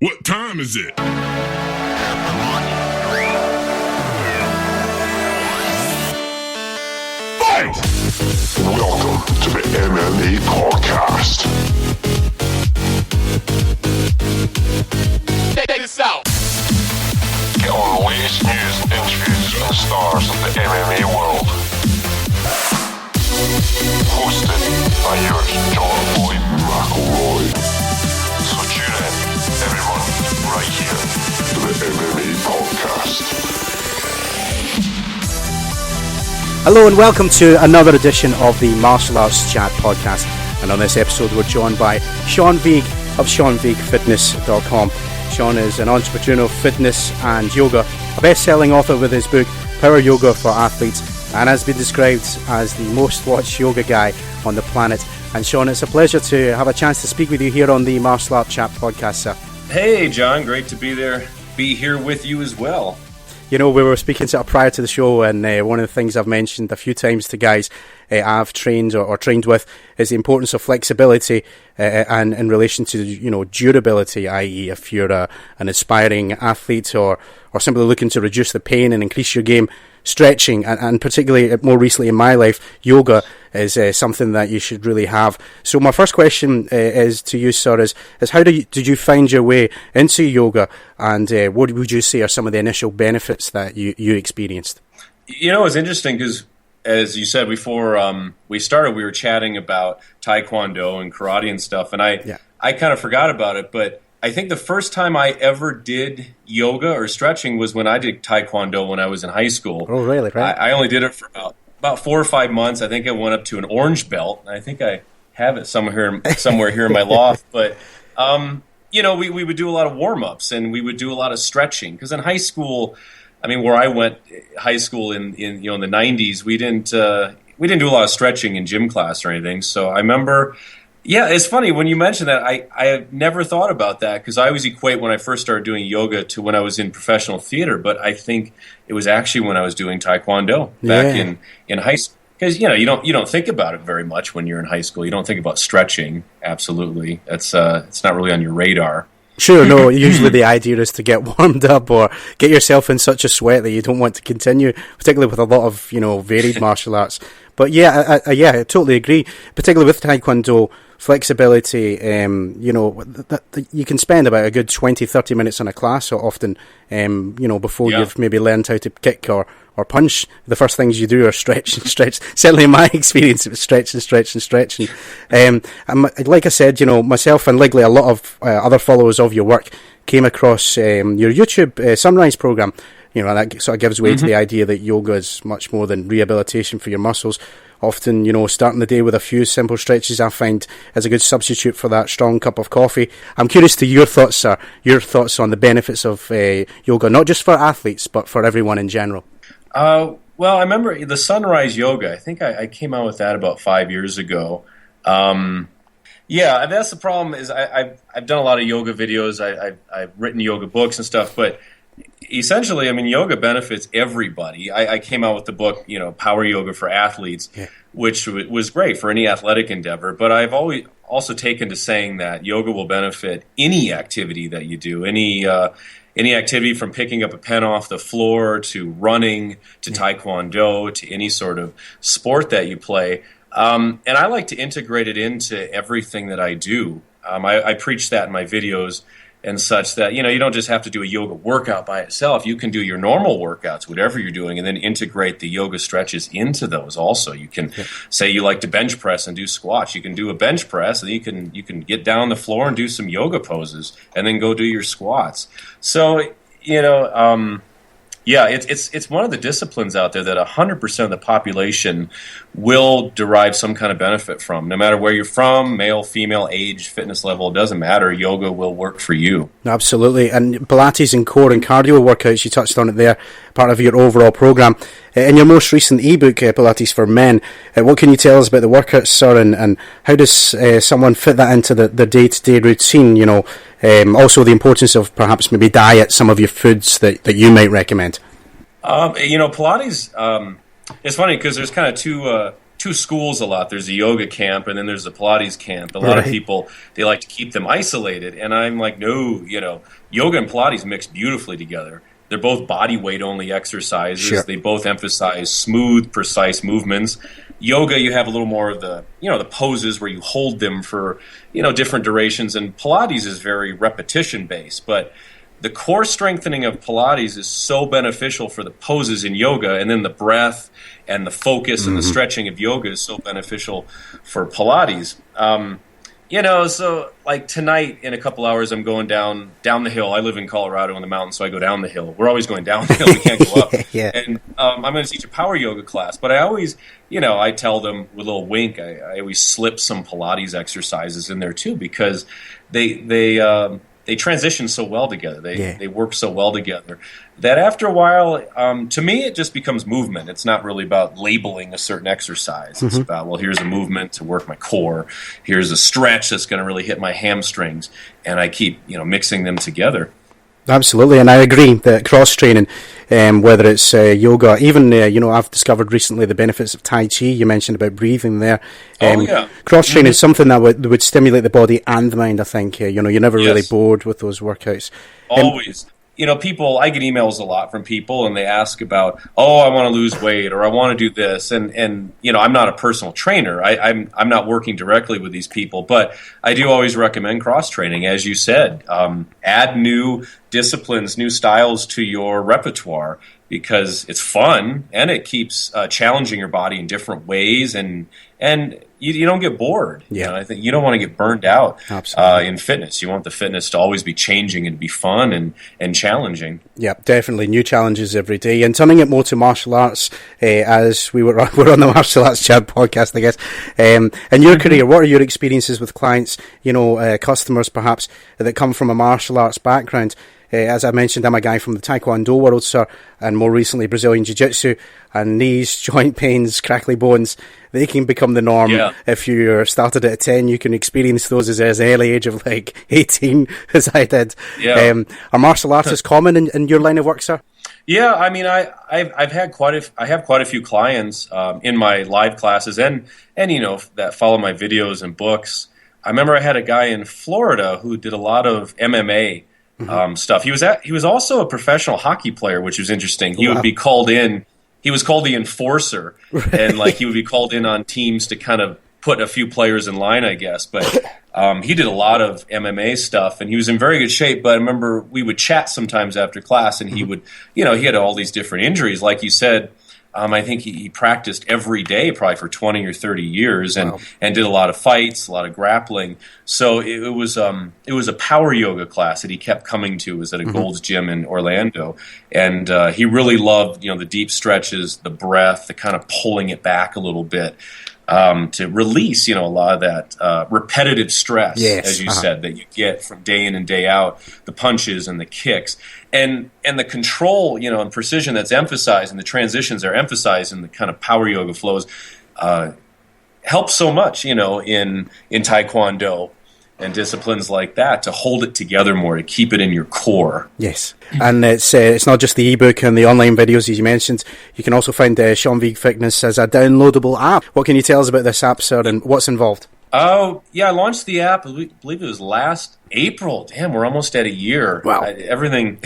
What time is it? Fight! Welcome to the MMA Podcast. Check this out. Get all the latest news, interviews, and stars of the MMA world. Hosted by yours, John Boy McElroy. So tune in, everyone, right here to the MMA Podcast. Hello and welcome to another edition of the Martial Arts Chat Podcast. And on this episode we're joined by Sean Vigue of SeanVigueFitness.com. Sean is an entrepreneur of fitness and yoga, a best-selling author with his book Power Yoga for Athletes, and has been described as the most watched yoga guy on the planet. And Sean, it's a pleasure to have a chance to speak with you here on the Martial Arts Chat Podcast, sir. Hey John, great to be here with you as well. You know, we were speaking sort of prior to the show, and one of the things I've mentioned a few times to guys I've trained or trained with is the importance of flexibility and in relation to, you know, durability, i.e. if you're an aspiring athlete or simply looking to reduce the pain and increase your game, stretching, and particularly more recently in my life, yoga is something that you should really have. So my first question is to you, sir, is how did you find your way into yoga, and what would you say are some of the initial benefits that you experienced? You know, it's interesting because, as you said before we started, we were chatting about Taekwondo and karate and stuff, and I kind of forgot about it, but I think the first time I ever did yoga or stretching was when I did Taekwondo when I was in high school. Oh, really? Right. I only did it for about 4 or 5 months. I think I went up to an orange belt. I think I have it somewhere here in my loft. But, you know, we would do a lot of warm-ups and we would do a lot of stretching. Because in high school, I mean, where I went high school in the 90s, we didn't do a lot of stretching in gym class or anything. So I remember... Yeah, it's funny when you mention that. I have never thought about that because I always equate when I first started doing yoga to when I was in professional theater. But I think it was actually when I was doing Taekwondo back in high school. Because you don't think about it very much when you're in high school. You don't think about stretching. Absolutely, it's not really on your radar. Sure, no, usually the idea is to get warmed up or get yourself in such a sweat that you don't want to continue, particularly with a lot of, varied martial arts. But I totally agree, particularly with Taekwondo, flexibility, you can spend about a good 20-30 minutes on a class so often, before you've maybe learned how to kick or punch. The first things you do are stretch and stretch. Certainly in my experience, it was stretch and stretch and stretch. And like I said, myself and likely a lot of other followers of your work came across your YouTube Sunrise program. That sort of gives way to the idea that yoga is much more than rehabilitation for your muscles. Often, starting the day with a few simple stretches I find is a good substitute for that strong cup of coffee. I'm curious to your thoughts, sir, your thoughts on the benefits of yoga, not just for athletes, but for everyone in general. Well, I remember the Sunrise Yoga. I think I came out with that about 5 years ago. That's the problem is I've done a lot of yoga videos. I've written yoga books and stuff, but essentially, I mean, yoga benefits everybody. I came out with the book, Power Yoga for Athletes, which was great for any athletic endeavor. But I've always also taken to saying that yoga will benefit any activity that you do, any activity from picking up a pen off the floor to running to Taekwondo to any sort of sport that you play. And I like to integrate it into everything that I do. I preach that in my videos and such that, you don't just have to do a yoga workout by itself. You can do your normal workouts, whatever you're doing, and then integrate the yoga stretches into those also. You can say you like to bench press and do squats. You can do a bench press, and you can get down on the floor and do some yoga poses, and then go do your squats. So, it's one of the disciplines out there that 100% of the population will derive some kind of benefit from. No matter where you're from, male, female, age, fitness level, it doesn't matter. Yoga will work for you. Absolutely. And Pilates and core and cardio workouts, you touched on it there, part of your overall program. In your most recent ebook, Pilates for Men, what can you tell us about the workouts, sir, and how does someone fit that into the day-to-day routine? Also the importance of perhaps maybe diet, some of your foods that you might recommend. Pilates, it's funny because there's kind of two two schools a lot. There's a yoga camp, and then there's a Pilates camp. A lot of people, they like to keep them isolated, and I'm like, no, yoga and Pilates mix beautifully together. They're both body weight only exercises. Sure. They both emphasize smooth, precise movements. Yoga, you have a little more of the poses where you hold them for different durations, and Pilates is very repetition based. But the core strengthening of Pilates is so beneficial for the poses in yoga, and then the breath and the focus and the stretching of yoga is so beneficial for Pilates. So like tonight in a couple hours, I'm going down the hill. I live in Colorado in the mountains, so I go down the hill. We're always going down the hill. We can't go up. Yeah. And I'm going to teach a power yoga class, but I always, I tell them with a little wink, I always slip some Pilates exercises in there too, because they transition so well together. They work so well together that after a while, to me, it just becomes movement. It's not really about labeling a certain exercise. It's about, well, here's a movement to work my core. Here's a stretch that's going to really hit my hamstrings. And I keep, mixing them together. Absolutely, and I agree that cross-training, whether it's yoga, even, I've discovered recently the benefits of Tai Chi. You mentioned about breathing there. Cross-training is something that would stimulate the body and the mind, I think. You're never really bored with those workouts. Always. People, I get emails a lot from people, and they ask about, I want to lose weight, or I want to do this, and I'm not a personal trainer. I'm not working directly with these people, but I do always recommend cross training, as you said. Add new disciplines, new styles to your repertoire, because it's fun and it keeps challenging your body in different ways, and you don't get bored. Yeah. I think you don't want to get burned out in fitness. You want the fitness to always be changing and be fun and challenging. Yeah, definitely. New challenges every day. And turning it more to martial arts, as we're on the Martial Arts Chat podcast, I guess. In your career, what are your experiences with clients, customers perhaps, that come from a martial arts background? As I mentioned, I'm a guy from the Taekwondo world, sir, and more recently Brazilian Jiu-Jitsu, and knees, joint pains, crackly bones, they can become the norm. Yeah. If you started at 10, you can experience those as an early age of like 18, as I did. Yeah. Are martial arts as common in your line of work, sir? Yeah, I mean, I have quite a few clients in my live classes and that follow my videos and books. I remember I had a guy in Florida who did a lot of MMA stuff. He was also a professional hockey player, which was interesting. He would be called in. He was called the enforcer, and he would be called in on teams to kind of put a few players in line, I guess. But he did a lot of MMA stuff, and he was in very good shape. But I remember we would chat sometimes after class, and he would, he had all these different injuries, like you said. I think he practiced every day probably for 20 or 30 years and did a lot of fights, a lot of grappling. So it was a power yoga class that he kept coming to. It was at a Gold's Gym in Orlando. And he really loved, the deep stretches, the breath, the kind of pulling it back a little bit to release, a lot of that repetitive stress, as you said, that you get from day in and day out, the punches and the kicks. And the control, and precision that's emphasized, and the transitions are emphasized in the kind of power yoga flows, helps so much, in Taekwondo and disciplines like that, to hold it together more, to keep it in your core. Yes, and it's not just the ebook and the online videos, as you mentioned. You can also find Sean Vigue Fitness as a downloadable app. What can you tell us about this app, sir, and what's involved? Oh, yeah, I launched the app, I believe it was last April. Damn, we're almost at a year. Wow. Everything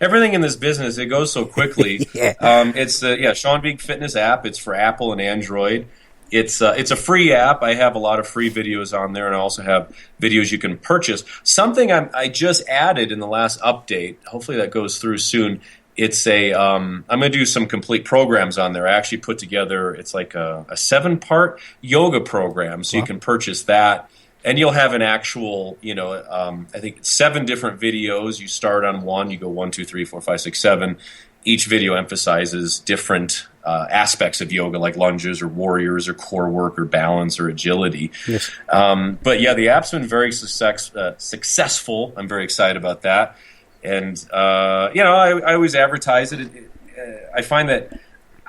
in this business, it goes so quickly. It's the Sean Vigue Fitness app. It's for Apple and Android. It's a free app. I have a lot of free videos on there, and I also have videos you can purchase. Something I just added in the last update, hopefully that goes through soon. It's I'm going to do some complete programs on there. I actually put together, it's like a 7-part yoga program, so you can purchase that. And you'll have an actual, I think it's 7 different videos. You start on one, you go 1, 2, 3, 4, 5, 6, 7. Each video emphasizes different aspects of yoga, like lunges or warriors or core work or balance or agility. Yes. But yeah, the app's been very successful. I'm very excited about that. And, I always advertise it. I find that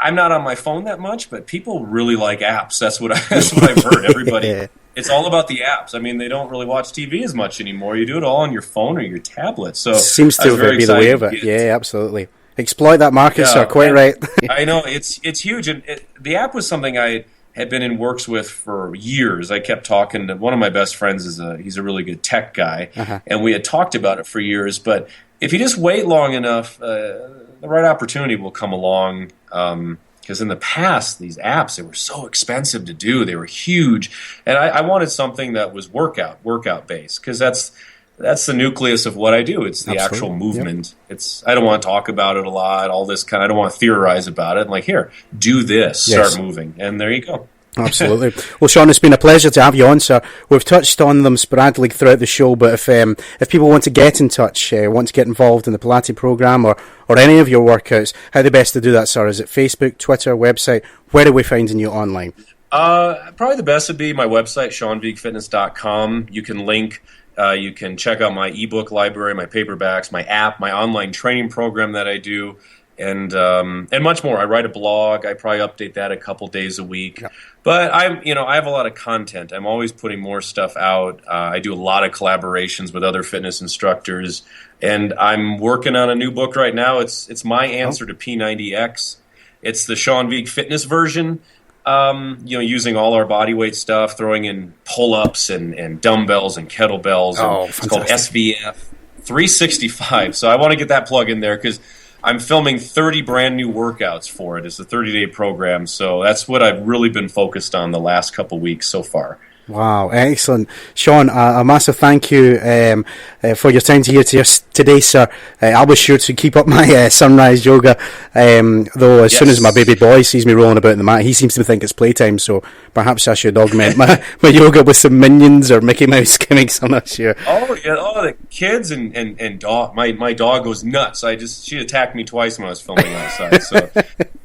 I'm not on my phone that much, but people really like apps. That's what I've heard. Everybody, it's all about the apps. I mean, they don't really watch TV as much anymore. You do it all on your phone or your tablet. So seems to be the way of it. Yeah, absolutely. Exploit that market, sir. Quite right. I know it's huge, and the app was something I had been in works with for years. I kept talking to one of my best friends. He's a really good tech guy, and we had talked about it for years. But if you just wait long enough, the right opportunity will come along. Because in the past, these apps, they were so expensive to do. They were huge, and I wanted something that was workout based, because that's the nucleus of what I do. It's the actual movement. Yep. I don't want to talk about it a lot, all this kind of, I don't want to theorize about it. I'm like, here, do this, start moving, and there you go. Absolutely. Well, Sean, it's been a pleasure to have you on, sir. We've touched on them sporadically throughout the show, but if people want to get in touch, want to get involved in the Pilates program or any of your workouts, how the best to do that, sir? Is it Facebook, Twitter, website? Where are we finding you online? Probably the best would be my website, SeanVigueFitness.com. You can link. You can check out my ebook library, my paperbacks, my app, my online training program that I do, and much more. I write a blog. I probably update that a couple days a week. Yeah. But I have a lot of content. I'm always putting more stuff out. I do a lot of collaborations with other fitness instructors, and I'm working on a new book right now. It's my answer to P90X. It's the Sean Vigue fitness version. Using all our body weight stuff, throwing in pull-ups and dumbbells and kettlebells. And it's called SVF 365. So I want to get that plug in there because I'm filming 30 brand new workouts for it. It's a 30-day program. So that's what I've really been focused on the last couple weeks so far. Wow, excellent. Sean, a massive thank you for your time here today, sir. I'll be sure to keep up my sunrise yoga, though as soon as my baby boy sees me rolling about in the mat, he seems to think it's playtime, so perhaps I should augment my yoga with some Minions or Mickey Mouse gimmicks. I'm not sure. Oh, yeah, the kids and dog. My dog goes nuts. She attacked me twice when I was filming outside, so...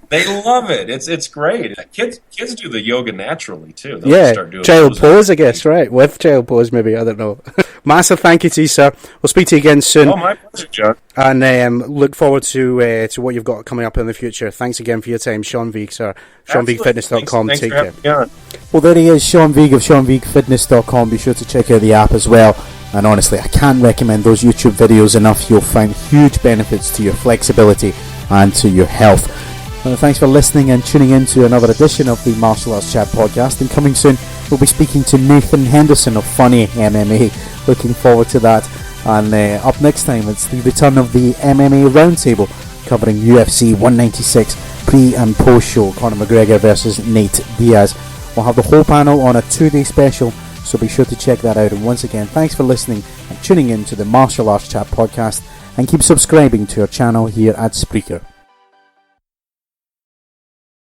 They love it. It's great. Kids do the yoga naturally too. They'll start doing child pose, I guess, right? With child pose, maybe. I don't know. Massive thank you to you, sir. We'll speak to you again soon. Oh, my pleasure, John. And look forward to what you've got coming up in the future. Thanks again for your time, Sean Vigue, sir. SeanVigueFitness.com. Thanks Take for having care. me on. Well, there he is, Sean Vigue of SeanVigueFitness.com. Be sure to check out the app as well. And honestly, I can't recommend those YouTube videos enough. You'll find huge benefits to your flexibility and to your health. Thanks for listening and tuning in to another edition of the Martial Arts Chat podcast. And coming soon, we'll be speaking to Nathan Henderson of Funny MMA. Looking forward to that. And up next time, it's the return of the MMA Roundtable, covering UFC 196 pre and post show. Conor McGregor versus Nate Diaz. We'll have the whole panel on a 2-day special, so be sure to check that out. And once again, thanks for listening and tuning in to the Martial Arts Chat podcast. And keep subscribing to our channel here at Spreaker.